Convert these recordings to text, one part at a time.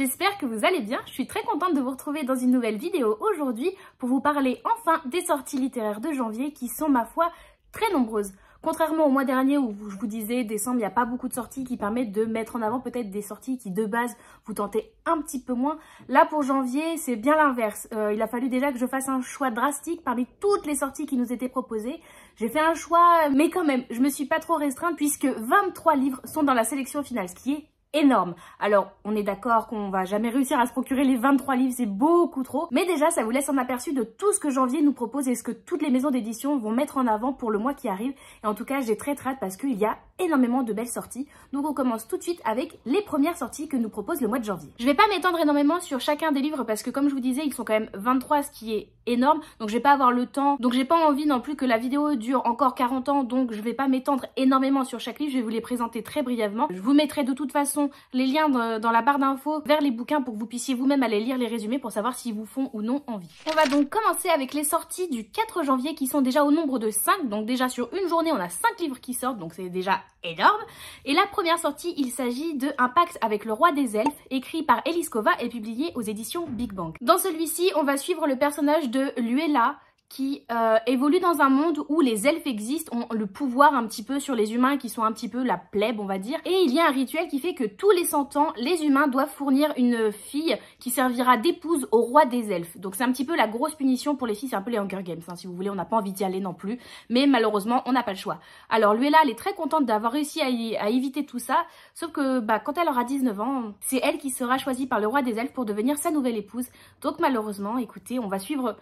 j'espère que vous allez bien. Je suis très contente de vous retrouver dans une nouvelle vidéo aujourd'hui pour vous parler enfin des sorties littéraires de janvier qui sont, ma foi, très nombreuses. Contrairement au mois dernier où je vous disais, décembre, il n'y a pas beaucoup de sorties qui permettent de mettre en avant peut-être des sorties qui de base vous tentez un petit peu moins. Là pour janvier, c'est bien l'inverse. Il a fallu déjà que je fasse un choix drastique parmi toutes les sorties qui nous étaient proposées. J'ai fait un choix, mais quand même, je me suis pas trop restreinte puisque 23 livres sont dans la sélection finale, ce qui est énorme. Alors, on est d'accord qu'on va jamais réussir à se procurer les 23 livres, c'est beaucoup trop. Mais déjà, ça vous laisse un aperçu de tout ce que janvier nous propose et ce que toutes les maisons d'édition vont mettre en avant pour le mois qui arrive. Et en tout cas, j'ai très hâte parce qu'il y a énormément de belles sorties. Donc on commence tout de suite avec les premières sorties que nous propose le mois de janvier. Je vais pas m'étendre énormément sur chacun des livres parce que comme je vous disais, ils sont quand même 23, ce qui est énorme. Donc je vais pas avoir le temps. Donc j'ai pas envie non plus que la vidéo dure encore 40 ans. Donc je vais pas m'étendre énormément sur chaque livre. Je vais vous les présenter très brièvement. Je vous mettrai de toute façon les liens dans la barre d'infos vers les bouquins pour que vous puissiez vous-même aller lire les résumés pour savoir s'ils vous font ou non envie. On va donc commencer avec les sorties du 4 janvier qui sont déjà au nombre de 5. Donc déjà sur une journée, on a 5 livres qui sortent. Donc c'est déjà énorme. Et la première sortie, il s'agit de Un pacte avec le roi des elfes, écrit par Elise Kova et publié aux éditions Big Bang. Dans celui-ci, on va suivre le personnage de Luella, qui évolue dans un monde où les elfes existent, ont le pouvoir un petit peu sur les humains qui sont un petit peu la plèbe, on va dire. Et il y a un rituel qui fait que tous les 100 ans, les humains doivent fournir une fille qui servira d'épouse au roi des elfes. Donc c'est un petit peu la grosse punition pour les filles, c'est un peu les Hunger Games, hein, si vous voulez, on n'a pas envie d'y aller non plus. Mais malheureusement, on n'a pas le choix. Alors Luella, elle est très contente d'avoir réussi à éviter tout ça, sauf que quand elle aura 19 ans, c'est elle qui sera choisie par le roi des elfes pour devenir sa nouvelle épouse. Donc malheureusement, écoutez, on va suivre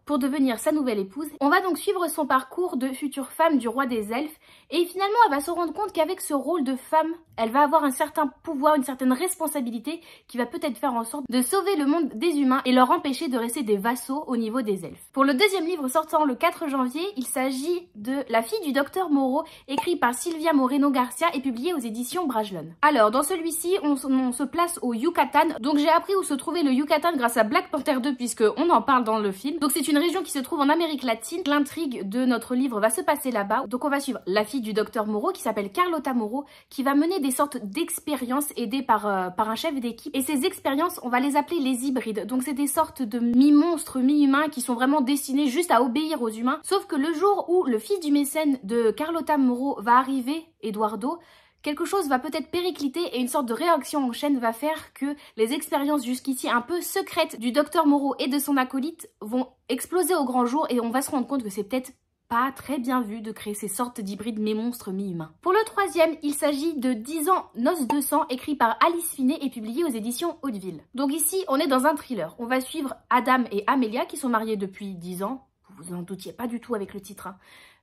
pour devenir sa nouvelle épouse. On va donc suivre son parcours de future femme du roi des elfes et finalement elle va se rendre compte qu'avec ce rôle de femme, elle va avoir un certain pouvoir, une certaine responsabilité qui va peut-être faire en sorte de sauver le monde des humains et leur empêcher de rester des vassaux au niveau des elfes. Pour le deuxième livre sortant le 4 janvier, il s'agit de La fille du docteur Moreau, écrit par Silvia Moreno Garcia et publié aux éditions Brajlon. Alors dans celui-ci, on se place au Yucatan. Donc j'ai appris où se trouvait le Yucatan grâce à Black Panther 2 puisque on en parle dans le film. Donc c'est une région qui se trouve en Amérique latine. L'intrigue de notre livre va se passer là-bas. Donc on va suivre la fille du docteur Moreau qui s'appelle Carlota Moreau, qui va mener des sortes d'expériences aidées par un chef d'équipe. Et ces expériences, on va les appeler les hybrides. Donc c'est des sortes de mi-monstres, mi-humains qui sont vraiment destinés juste à obéir aux humains. Sauf que le jour où le fils du mécène de Carlota Moreau va arriver, Eduardo, quelque chose va peut-être péricliter et une sorte de réaction en chaîne va faire que les expériences jusqu'ici un peu secrètes du docteur Moreau et de son acolyte vont exploser au grand jour et on va se rendre compte que c'est peut-être pas très bien vu de créer ces sortes d'hybrides mi-monstres, mi-humains. Pour le troisième, il s'agit de 10 ans, Noces de sang, écrit par Alice Finet et publié aux éditions Hauteville. Donc ici, on est dans un thriller. On va suivre Adam et Amelia qui sont mariés depuis 10 ans. Vous vous en doutiez pas du tout avec le titre, hein.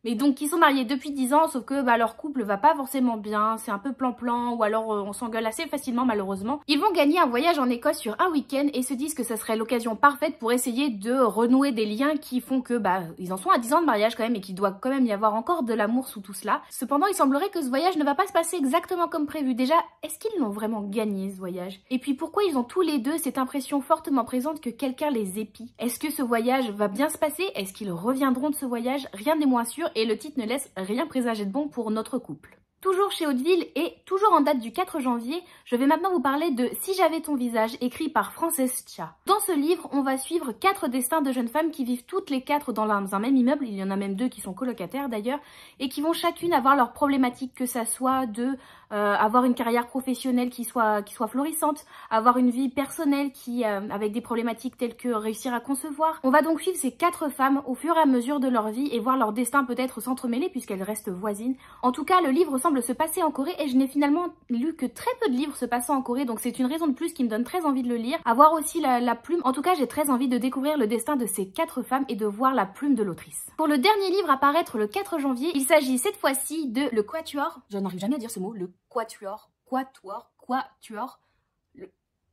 Mais donc qui sont mariés depuis 10 ans, sauf que leur couple va pas forcément bien, c'est un peu plan-plan, ou alors on s'engueule assez facilement malheureusement. Ils vont gagner un voyage en Écosse sur un week-end et se disent que ça serait l'occasion parfaite pour essayer de renouer des liens qui font que ils en sont à 10 ans de mariage quand même et qu'il doit quand même y avoir encore de l'amour sous tout cela. Cependant, il semblerait que ce voyage ne va pas se passer exactement comme prévu. Déjà, est-ce qu'ils l'ont vraiment gagné ce voyage? Et puis pourquoi ils ont tous les deux cette impression fortement présente que quelqu'un les épie? Est-ce que ce voyage va bien se passer? Est-ce qu'ils reviendront de ce voyage? Rien n'est moins sûr et le titre ne laisse rien présager de bon pour notre couple. Toujours chez Hauteville et toujours en date du 4 janvier, je vais maintenant vous parler de Si j'avais ton visage, écrit par Frances Cha. Dans ce livre, on va suivre 4 destins de jeunes femmes qui vivent toutes les 4 dans un même immeuble, il y en a même 2 qui sont colocataires d'ailleurs, et qui vont chacune avoir leurs problématiques, que ça soit de avoir une carrière professionnelle qui soit florissante, avoir une vie personnelle avec des problématiques telles que réussir à concevoir. On va donc suivre ces 4 femmes au fur et à mesure de leur vie et voir leur destin peut-être s'entremêler puisqu'elles restent voisines. En tout cas, le livre semble se passer en Corée et je n'ai finalement lu que très peu de livres se passant en Corée, donc c'est une raison de plus qui me donne très envie de le lire. Avoir aussi la plume. En tout cas, j'ai très envie de découvrir le destin de ces 4 femmes et de voir la plume de l'autrice. Pour le dernier livre à paraître le 4 janvier, il s'agit cette fois-ci de Le Quatuor. Je n'arrive jamais à dire ce mot, le Quatuor.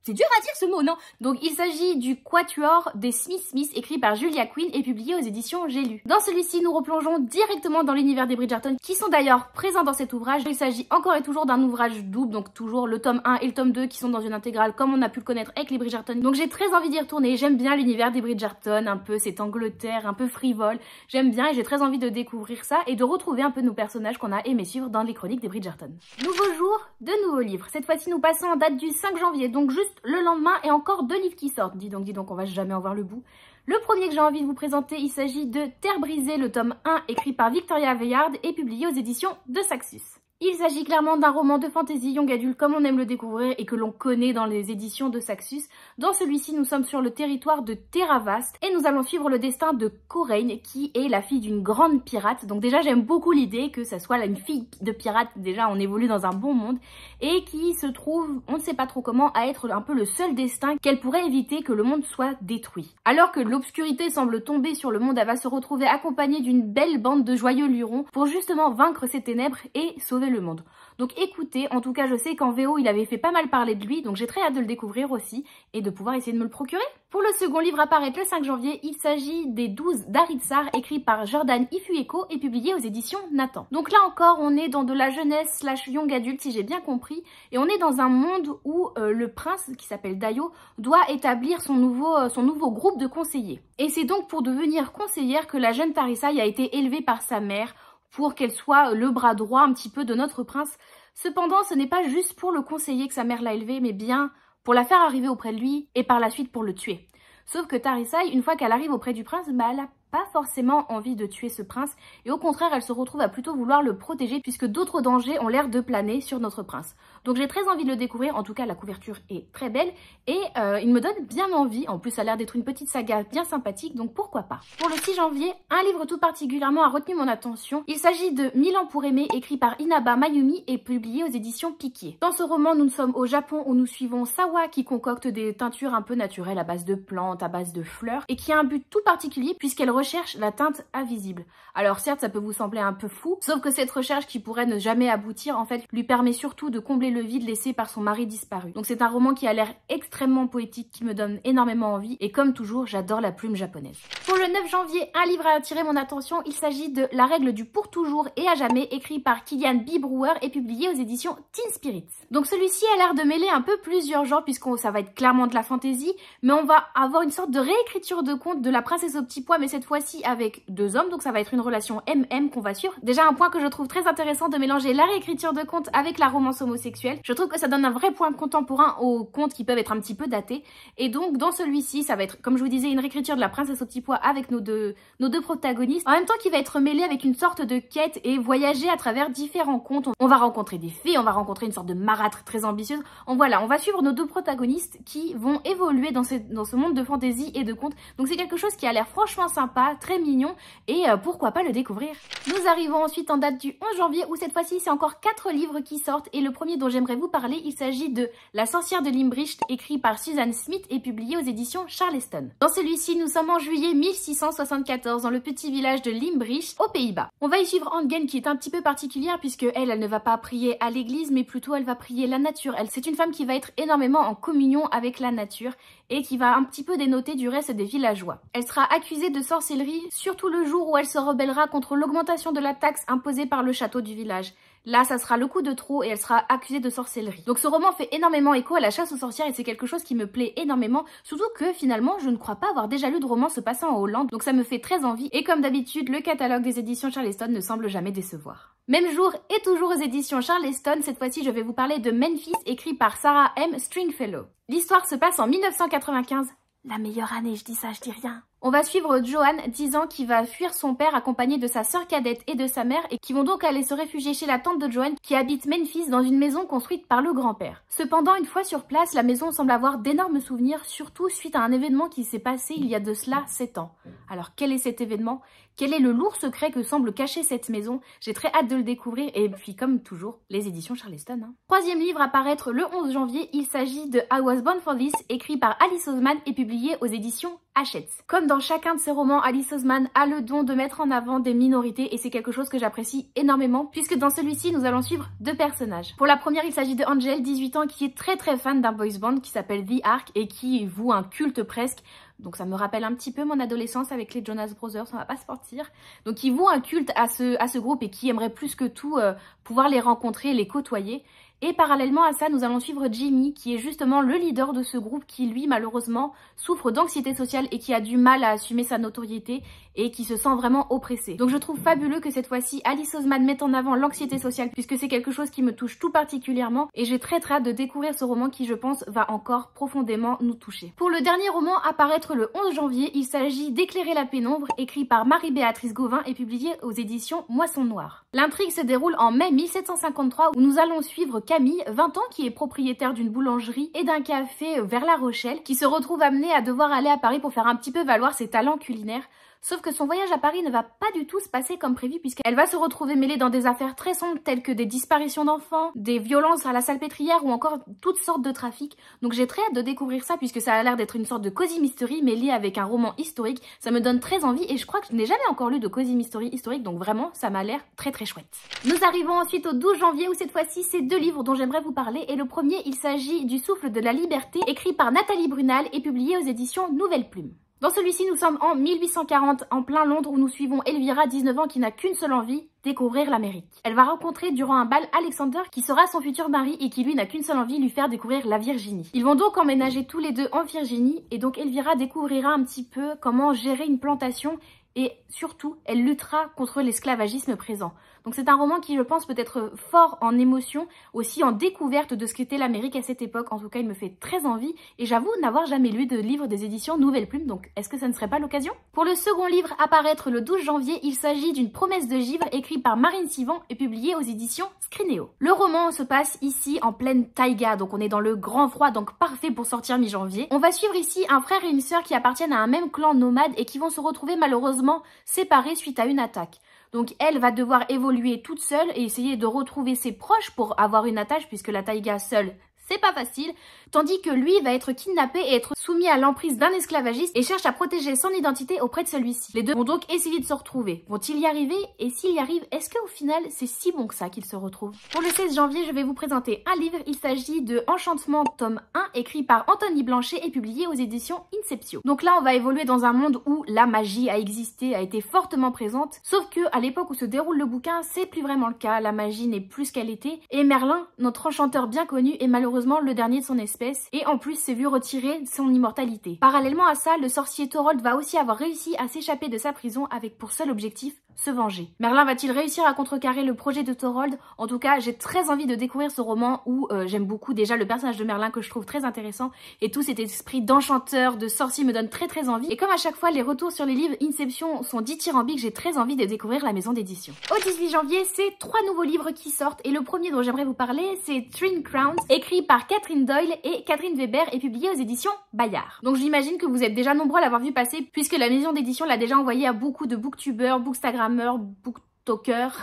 C'est dur à dire ce mot, non? Donc il s'agit du Quatuor des Smith, écrit par Julia Quinn et publié aux éditions J'ai lu. Dans celui-ci, nous replongeons directement dans l'univers des Bridgerton, qui sont d'ailleurs présents dans cet ouvrage. Il s'agit encore et toujours d'un ouvrage double, donc toujours le tome 1 et le tome 2 qui sont dans une intégrale, comme on a pu le connaître avec les Bridgerton. Donc j'ai très envie d'y retourner, j'aime bien l'univers des Bridgerton, un peu cette Angleterre, un peu frivole. J'aime bien et j'ai très envie de découvrir ça et de retrouver un peu nos personnages qu'on a aimé suivre dans les chroniques des Bridgerton. Nouveau jour, de nouveaux livres. Cette fois-ci, nous passons en date du 5 janvier, donc juste juste le lendemain et encore 2 livres qui sortent. Dis donc, on va jamais en voir le bout. Le premier que j'ai envie de vous présenter, il s'agit de Terre brisée, le tome 1, écrit par Victoria Aveyard et publié aux éditions de Saxus. Il s'agit clairement d'un roman de fantasy young adulte comme on aime le découvrir et que l'on connaît dans les éditions de Saxus. Dans celui-ci, nous sommes sur le territoire de Terravast et nous allons suivre le destin de Coraine qui est la fille d'une grande pirate. Donc déjà, j'aime beaucoup l'idée que ça soit une fille de pirate. Déjà, on évolue dans un bon monde et qui se trouve, on ne sait pas trop comment, à être un peu le seul destin qu'elle pourrait éviter que le monde soit détruit. Alors que l'obscurité semble tomber sur le monde, elle va se retrouver accompagnée d'une belle bande de joyeux lurons pour justement vaincre ces ténèbres et sauver le monde. Donc écoutez, en tout cas je sais qu'en VO il avait fait pas mal parler de lui, donc j'ai très hâte de le découvrir aussi et de pouvoir essayer de me le procurer. Pour le second livre à paraître le 5 janvier, il s'agit des 12 d'Aritsar, écrit par Jordan Ifueko et publié aux éditions Nathan. Donc là encore on est dans de la jeunesse / young adulte si j'ai bien compris, et on est dans un monde où le prince qui s'appelle Dayo doit établir son nouveau groupe de conseillers. Et c'est donc pour devenir conseillère que la jeune Tarisai a été élevée par sa mère pour qu'elle soit le bras droit un petit peu de notre prince. Cependant, ce n'est pas juste pour le conseiller que sa mère l'a élevée, mais bien pour la faire arriver auprès de lui et par la suite pour le tuer. Sauf que Tarisai, une fois qu'elle arrive auprès du prince, elle n'a pas forcément envie de tuer ce prince et au contraire elle se retrouve à plutôt vouloir le protéger puisque d'autres dangers ont l'air de planer sur notre prince. Donc j'ai très envie de le découvrir, en tout cas la couverture est très belle et il me donne bien envie, en plus ça a l'air d'être une petite saga bien sympathique donc pourquoi pas. Pour le 6 janvier, un livre tout particulièrement a retenu mon attention, il s'agit de 1000 ans pour aimer écrit par Inaba Mayumi et publié aux éditions Piquier. Dans ce roman nous sommes au Japon où nous suivons Sawa qui concocte des teintures un peu naturelles à base de plantes, à base de fleurs et qui a un but tout particulier puisqu'elle recherche la teinte invisible. Alors certes ça peut vous sembler un peu fou, sauf que cette recherche qui pourrait ne jamais aboutir en fait lui permet surtout de combler le vide laissé par son mari disparu. Donc c'est un roman qui a l'air extrêmement poétique, qui me donne énormément envie et comme toujours j'adore la plume japonaise. Pour le 9 janvier, un livre a attiré mon attention, il s'agit de La règle du pour toujours et à jamais écrit par Kilian B. Brewer et publié aux éditions Teen Spirits. Donc celui-ci a l'air de mêler un peu plusieurs genres puisque ça va être clairement de la fantasy, mais on va avoir une sorte de réécriture de conte de La princesse au petit pois mais cette fois-ci avec 2 hommes, donc ça va être une relation MM qu'on va suivre. Déjà un point que je trouve très intéressant de mélanger la réécriture de contes avec la romance homosexuelle. Je trouve que ça donne un vrai point contemporain aux contes qui peuvent être un petit peu datés. Et donc dans celui-ci, ça va être, comme je vous disais, une réécriture de La princesse au petit pois avec nos deux protagonistes. En même temps qui va être mêlé avec une sorte de quête et voyager à travers différents contes. On va rencontrer des fées, on va rencontrer une sorte de marâtre très ambitieuse. On va suivre nos 2 protagonistes qui vont évoluer dans ce monde de fantasy et de contes. Donc c'est quelque chose qui a l'air franchement sympa, très mignon et pourquoi pas le découvrir. Nous arrivons ensuite en date du 11 janvier où cette fois-ci c'est encore 4 livres qui sortent et le premier dont j'aimerais vous parler, il s'agit de La sorcière de Limbricht écrit par Suzanne Smith et publié aux éditions Charleston. Dans celui-ci nous sommes en juillet 1674 dans le petit village de Limbricht aux Pays-Bas. On va y suivre Angen qui est un petit peu particulière puisque elle ne va pas prier à l'église mais plutôt elle va prier la nature. C'est une femme qui va être énormément en communion avec la nature et qui va un petit peu dénoter du reste des villageois. Elle sera accusée de sorcellerie, surtout le jour où elle se rebellera contre l'augmentation de la taxe imposée par le château du village. Là, ça sera le coup de trop et elle sera accusée de sorcellerie. Donc ce roman fait énormément écho à la chasse aux sorcières et c'est quelque chose qui me plaît énormément, surtout que finalement, je ne crois pas avoir déjà lu de roman se passant en Hollande, donc ça me fait très envie et comme d'habitude, le catalogue des éditions Charleston ne semble jamais décevoir. Même jour et toujours aux éditions Charleston, cette fois-ci je vais vous parler de Memphis écrit par Sarah M. Stringfellow. L'histoire se passe en 1995. La meilleure année, je dis ça, je dis rien. On va suivre Johan, 10 ans, qui va fuir son père accompagné de sa sœur cadette et de sa mère et qui vont donc aller se réfugier chez la tante de Johan qui habite Memphis dans une maison construite par le grand-père. Cependant, une fois sur place, la maison semble avoir d'énormes souvenirs, surtout suite à un événement qui s'est passé il y a de cela 7 ans. Alors quel est cet événement? Quel est le lourd secret que semble cacher cette maison? J'ai très hâte de le découvrir et puis comme toujours, les éditions Charleston. Troisième livre à paraître le 11 janvier, il s'agit de I Was Born for This, écrit par Alice Oseman et publié aux éditions Hachette. Comme dans chacun de ses romans, Alice Oseman a le don de mettre en avant des minorités et c'est quelque chose que j'apprécie énormément puisque dans celui-ci, nous allons suivre 2 personnages. Pour la première, il s'agit de Angel, 18 ans, qui est très fan d'un boys band qui s'appelle The Ark et qui voue un culte presque Donc ça me rappelle un petit peu mon adolescence avec les Jonas Brothers, on va pas se mentir. Donc qui vouent un culte à ce groupe et qui aimeraient plus que tout pouvoir les rencontrer, les côtoyer. Et parallèlement à ça, nous allons suivre Jimmy, qui est justement le leader de ce groupe, qui lui, malheureusement, souffre d'anxiété sociale et qui a du mal à assumer sa notoriété et qui se sent vraiment oppressé. Donc je trouve fabuleux que cette fois-ci, Alice Oseman mette en avant l'anxiété sociale, puisque c'est quelque chose qui me touche tout particulièrement, et j'ai très hâte de découvrir ce roman qui, je pense, va encore profondément nous toucher. Pour le dernier roman à paraître le 11 janvier, il s'agit d'Éclairer la pénombre, écrit par Marie-Béatrice Gauvin et publié aux éditions Moisson Noire. L'intrigue se déroule en mai 1753, où nous allons suivre Camille, 20 ans, qui est propriétaire d'une boulangerie et d'un café vers La Rochelle, qui se retrouve amenée à devoir aller à Paris pour faire un petit peu valoir ses talents culinaires. Sauf que son voyage à Paris ne va pas du tout se passer comme prévu, puisqu'elle va se retrouver mêlée dans des affaires très sombres telles que des disparitions d'enfants, des violences à la salpêtrière ou encore toutes sortes de trafics. Donc j'ai très hâte de découvrir ça, puisque ça a l'air d'être une sorte de cosy mystery mêlée avec un roman historique. Ça me donne très envie et je crois que je n'ai jamais encore lu de cosy mystery historique, donc vraiment ça m'a l'air très très chouette. Nous arrivons ensuite au 12 janvier où cette fois-ci c'est 2 livres dont j'aimerais vous parler, et le premier il s'agit du Souffle de la liberté, écrit par Nathalie Brunal et publié aux éditions Nouvelle Plume. Dans celui-ci, nous sommes en 1840, en plein Londres, où nous suivons Elvira, 19 ans, qui n'a qu'une seule envie, découvrir l'Amérique. Elle va rencontrer durant un bal Alexander, qui sera son futur mari et qui lui n'a qu'une seule envie, lui faire découvrir la Virginie. Ils vont donc emménager tous les deux en Virginie, et donc Elvira découvrira un petit peu comment gérer une plantation, et surtout, elle luttera contre l'esclavagisme présent. Donc c'est un roman qui, je pense, peut être fort en émotion, aussi en découverte de ce qu'était l'Amérique à cette époque. En tout cas, il me fait très envie, et j'avoue n'avoir jamais lu de livre des éditions Nouvelle Plume, donc est-ce que ça ne serait pas l'occasion? Pour le second livre à paraître le 12 janvier, il s'agit d'une promesse de givre, écrit par Marine Sivan et publié aux éditions Scrinéo. Le roman se passe ici en pleine taïga, donc on est dans le grand froid, donc parfait pour sortir mi-janvier. On va suivre ici un frère et une sœur qui appartiennent à un même clan nomade et qui vont se retrouver malheureusement séparés suite à une attaque. Donc elle va devoir évoluer toute seule et essayer de retrouver ses proches pour avoir une attache, puisque la taïga seule, c'est pas facile, tandis que lui va être kidnappé et être soumis à l'emprise d'un esclavagiste et cherche à protéger son identité auprès de celui-ci. Les deux vont donc essayer de se retrouver. Vont-ils y arriver? Et s'ils y arrivent, est-ce qu'au final, c'est si bon que ça qu'ils se retrouvent? Pour le 16 janvier, je vais vous présenter un livre. Il s'agit de Enchantement, tome 1, écrit par Anthony Blanchet et publié aux éditions Inceptio. Donc là, on va évoluer dans un monde où la magie a existé, a été fortement présente, sauf que à l'époque où se déroule le bouquin, c'est plus vraiment le cas. La magie n'est plus ce qu'elle était, et Merlin, notre enchanteur bien connu, est malheureusement le dernier de son espèce, et en plus s'est vu retirer son immortalité. Parallèlement à ça, le sorcier Thorold va aussi avoir réussi à s'échapper de sa prison avec pour seul objectif se venger. Merlin va-t-il réussir à contrecarrer le projet de Thorold? En tout cas, j'ai très envie de découvrir ce roman où j'aime beaucoup déjà le personnage de Merlin que je trouve très intéressant, et tout cet esprit d'enchanteur, de sorcier me donne très envie. Et comme à chaque fois les retours sur les livres Inception sont dithyrambiques, j'ai très envie de découvrir la maison d'édition. Au 18 janvier, c'est 3 nouveaux livres qui sortent, et le premier dont j'aimerais vous parler, c'est Three Crowns, écrit par Catherine Doyle et Catherine Weber et publié aux éditions Bayard. Donc j'imagine que vous êtes déjà nombreux à l'avoir vu passer, puisque la maison d'édition l'a déjà envoyé à beaucoup de booktubeurs, bookstagrammeurs, booktalkers,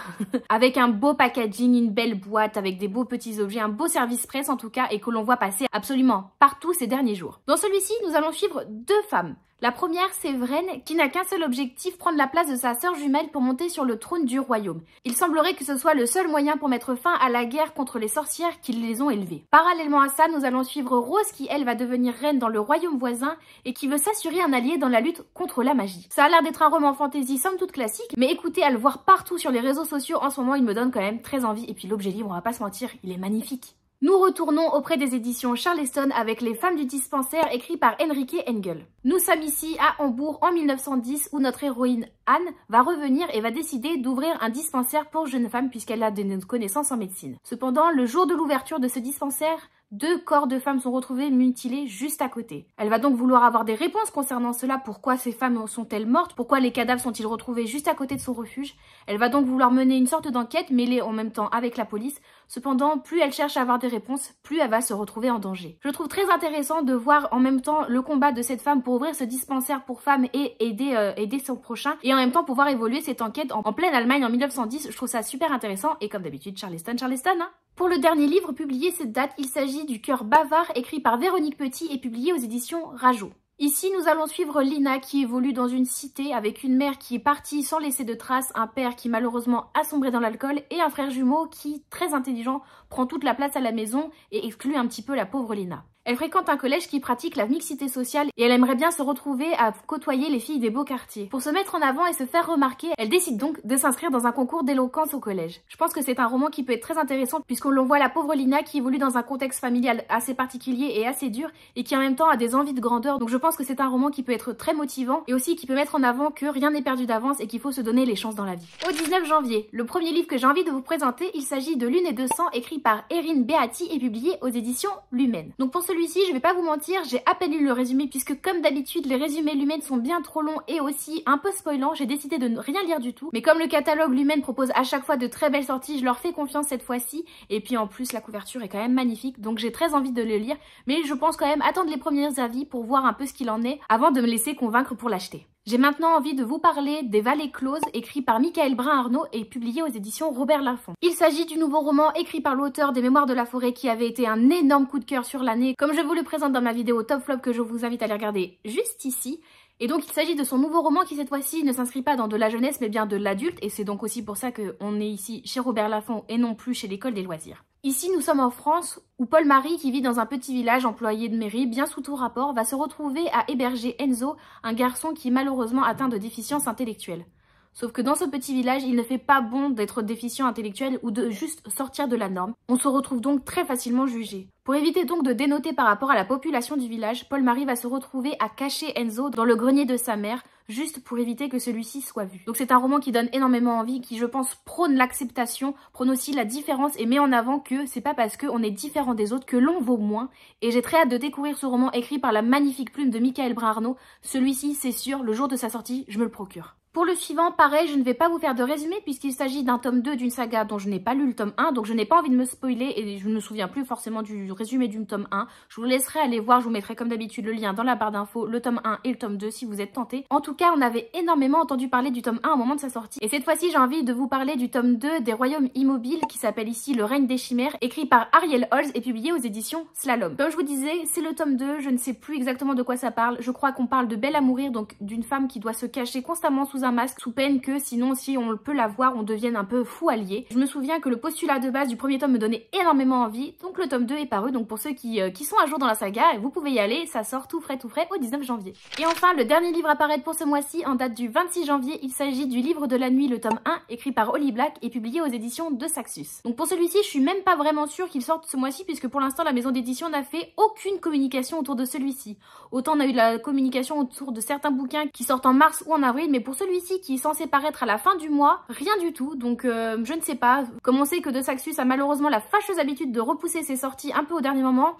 avec un beau packaging, une belle boîte, avec des beaux petits objets, un beau service presse en tout cas, et que l'on voit passer absolument partout ces derniers jours. Dans celui-ci, nous allons suivre 2 femmes. La première, c'est Vraine, qui n'a qu'un seul objectif, prendre la place de sa sœur jumelle pour monter sur le trône du royaume. Il semblerait que ce soit le seul moyen pour mettre fin à la guerre contre les sorcières qui les ont élevées. Parallèlement à ça, nous allons suivre Rose, qui elle va devenir reine dans le royaume voisin et qui veut s'assurer un allié dans la lutte contre la magie. Ça a l'air d'être un roman fantasy somme toute classique, mais écoutez, à le voir partout sur les réseaux sociaux en ce moment, il me donne quand même très envie. Et puis l'objet livre, on va pas se mentir, il est magnifique. Nous retournons auprès des éditions Charleston avec Les Femmes du Dispensaire, écrit par Enrique Engel. Nous sommes ici à Hambourg en 1910 où notre héroïne Anne va revenir et va décider d'ouvrir un dispensaire pour jeunes femmes puisqu'elle a des connaissances en médecine. Cependant, le jour de l'ouverture de ce dispensaire, 2 corps de femmes sont retrouvés mutilés juste à côté. Elle va donc vouloir avoir des réponses concernant cela. Pourquoi ces femmes sont-elles mortes? Pourquoi les cadavres sont-ils retrouvés juste à côté de son refuge? Elle va donc vouloir mener une sorte d'enquête mêlée en même temps avec la police. Cependant, plus elle cherche à avoir des réponses, plus elle va se retrouver en danger. Je trouve très intéressant de voir en même temps le combat de cette femme pour ouvrir ce dispensaire pour femmes et aider son prochain, et en même temps pouvoir évoluer cette enquête en pleine Allemagne en 1910. Je trouve ça super intéressant, et comme d'habitude, Charleston, hein. Pour le dernier livre publié cette date, il s'agit du Cœur bavard, écrit par Véronique Petit et publié aux éditions Rajo. Ici, nous allons suivre Lina qui évolue dans une cité avec une mère qui est partie sans laisser de traces, un père qui malheureusement a sombré dans l'alcool et un frère jumeau qui, très intelligent, prend toute la place à la maison et exclut un petit peu la pauvre Lina. Elle fréquente un collège qui pratique la mixité sociale et elle aimerait bien se retrouver à côtoyer les filles des beaux quartiers. Pour se mettre en avant et se faire remarquer, elle décide donc de s'inscrire dans un concours d'éloquence au collège. Je pense que c'est un roman qui peut être très intéressant puisqu'on l'on voit la pauvre Lina qui évolue dans un contexte familial assez particulier et assez dur et qui en même temps a des envies de grandeur. Donc je pense que c'est un roman qui peut être très motivant et aussi qui peut mettre en avant que rien n'est perdu d'avance et qu'il faut se donner les chances dans la vie. Au 19 janvier, le premier livre que j'ai envie de vous présenter, il s'agit de Lune et de sang, écrit par Erin Beatty et publié aux éditions Lumen. Donc pour celui-ci, je vais pas vous mentir, j'ai à peine lu le résumé puisque comme d'habitude, les résumés Lumen sont bien trop longs et aussi un peu spoilants. J'ai décidé de ne rien lire du tout. Mais comme le catalogue Lumen propose à chaque fois de très belles sorties, je leur fais confiance cette fois-ci. Et puis en plus, la couverture est quand même magnifique, donc j'ai très envie de le lire. Mais je pense quand même attendre les premiers avis pour voir un peu ce qu'il en est avant de me laisser convaincre pour l'acheter. J'ai maintenant envie de vous parler des Vallées closes, écrit par Michael Brun-Arnaud et publié aux éditions Robert Laffont. Il s'agit du nouveau roman écrit par l'auteur des Mémoires de la forêt qui avait été un énorme coup de cœur sur l'année, comme je vous le présente dans ma vidéo Top Flop que je vous invite à aller regarder juste ici. Et donc il s'agit de son nouveau roman qui cette fois-ci ne s'inscrit pas dans de la jeunesse mais bien de l'adulte, et c'est donc aussi pour ça qu'on est ici chez Robert Laffont et non plus chez l'école des loisirs. Ici nous sommes en France où Paul-Marie, qui vit dans un petit village employé de mairie bien sous tout rapport, va se retrouver à héberger Enzo, un garçon qui est malheureusement atteint de déficience intellectuelle. Sauf que dans ce petit village, il ne fait pas bon d'être déficient intellectuel ou de juste sortir de la norme. On se retrouve donc très facilement jugé. Pour éviter donc de dénoter par rapport à la population du village, Paul-Marie va se retrouver à cacher Enzo dans le grenier de sa mère, juste pour éviter que celui-ci soit vu. Donc c'est un roman qui donne énormément envie, qui je pense prône l'acceptation, prône aussi la différence et met en avant que c'est pas parce qu'on est différent des autres que l'on vaut moins. Et j'ai très hâte de découvrir ce roman écrit par la magnifique plume de Michael Brun-Arnaud. Celui-ci, c'est sûr, le jour de sa sortie, je me le procure. Pour le suivant, pareil, je ne vais pas vous faire de résumé puisqu'il s'agit d'un tome 2 d'une saga dont je n'ai pas lu le tome 1, donc je n'ai pas envie de me spoiler et je ne me souviens plus forcément du résumé du tome 1. Je vous laisserai aller voir, je vous mettrai comme d'habitude le lien dans la barre d'infos, le tome 1 et le tome 2 si vous êtes tentés. En tout cas, on avait énormément entendu parler du tome 1 au moment de sa sortie. Et cette fois-ci, j'ai envie de vous parler du tome 2 des Royaumes Immobiles qui s'appelle ici Le Règne des Chimères, écrit par Ariel Holz et publié aux éditions Slalom. Comme je vous disais, c'est le tome 2, je ne sais plus exactement de quoi ça parle. Je crois qu'on parle de Belle à mourir, donc d'une femme qui doit se cacher constamment sous un masque, sous peine que sinon si on peut la voir on devienne un peu fou allié. Je me souviens que le postulat de base du premier tome me donnait énormément envie, donc le tome 2 est paru, donc pour ceux qui sont à jour dans la saga, vous pouvez y aller, ça sort tout frais au 19 janvier. Et enfin le dernier livre à paraître pour ce mois-ci en date du 26 janvier, il s'agit du Livre de la nuit, le tome 1, écrit par Holly Black et publié aux éditions de Saxus. Donc pour celui-ci je suis même pas vraiment sûre qu'il sorte ce mois-ci puisque pour l'instant la maison d'édition n'a fait aucune communication autour de celui-ci. Autant on a eu de la communication autour de certains bouquins qui sortent en mars ou en avril, mais pour celui-ci qui est censé paraître à la fin du mois, rien du tout, donc je ne sais pas. Comme on sait que de Saxus a malheureusement la fâcheuse habitude de repousser ses sorties un peu au dernier moment,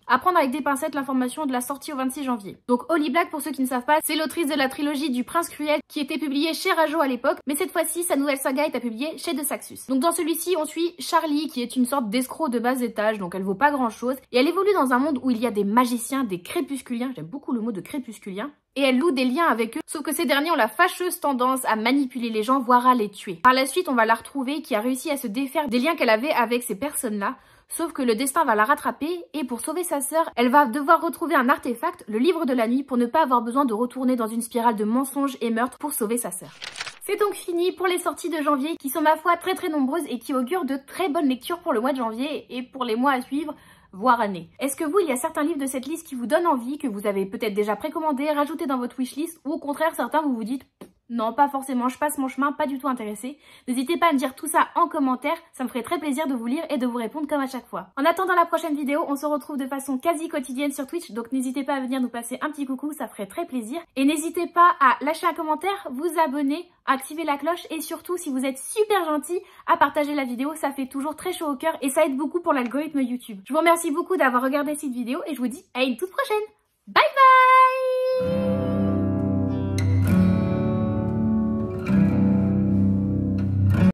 à prendre avec des pincettes l'information de la sortie au 26 janvier. Donc Holly Black, pour ceux qui ne savent pas, c'est l'autrice de la trilogie du Prince Cruel qui était publiée chez Rajo à l'époque, mais cette fois-ci sa nouvelle saga est publiée chez De Saxus. Donc dans celui-ci on suit Charlie qui est une sorte d'escroc de bas étage, donc elle vaut pas grand chose, et elle évolue dans un monde où il y a des magiciens, des crépusculiens, j'aime beaucoup le mot de crépusculien, et elle loue des liens avec eux, sauf que ces derniers ont la fâcheuse tendance à manipuler les gens, voire à les tuer. Par la suite on va la retrouver qui a réussi à se défaire des liens qu'elle avait avec ces personnes-là, sauf que le destin va la rattraper et pour sauver sa sœur, elle va devoir retrouver un artefact, le Livre de la nuit, pour ne pas avoir besoin de retourner dans une spirale de mensonges et meurtres pour sauver sa sœur. C'est donc fini pour les sorties de janvier qui sont ma foi très nombreuses et qui augurent de très bonnes lectures pour le mois de janvier et pour les mois à suivre, voire années. Est-ce que vous, il y a certains livres de cette liste qui vous donnent envie, que vous avez peut-être déjà précommandé, rajouté dans votre wishlist, ou au contraire certains vous vous dites non, pas forcément, je passe mon chemin, pas du tout intéressée. N'hésitez pas à me dire tout ça en commentaire, ça me ferait très plaisir de vous lire et de vous répondre comme à chaque fois. En attendant la prochaine vidéo, on se retrouve de façon quasi quotidienne sur Twitch, donc n'hésitez pas à venir nous passer un petit coucou, ça ferait très plaisir. Et n'hésitez pas à lâcher un commentaire, vous abonner, activer la cloche et surtout, si vous êtes super gentil, à partager la vidéo, ça fait toujours très chaud au cœur et ça aide beaucoup pour l'algorithme YouTube. Je vous remercie beaucoup d'avoir regardé cette vidéo et je vous dis à une toute prochaine. Bye bye!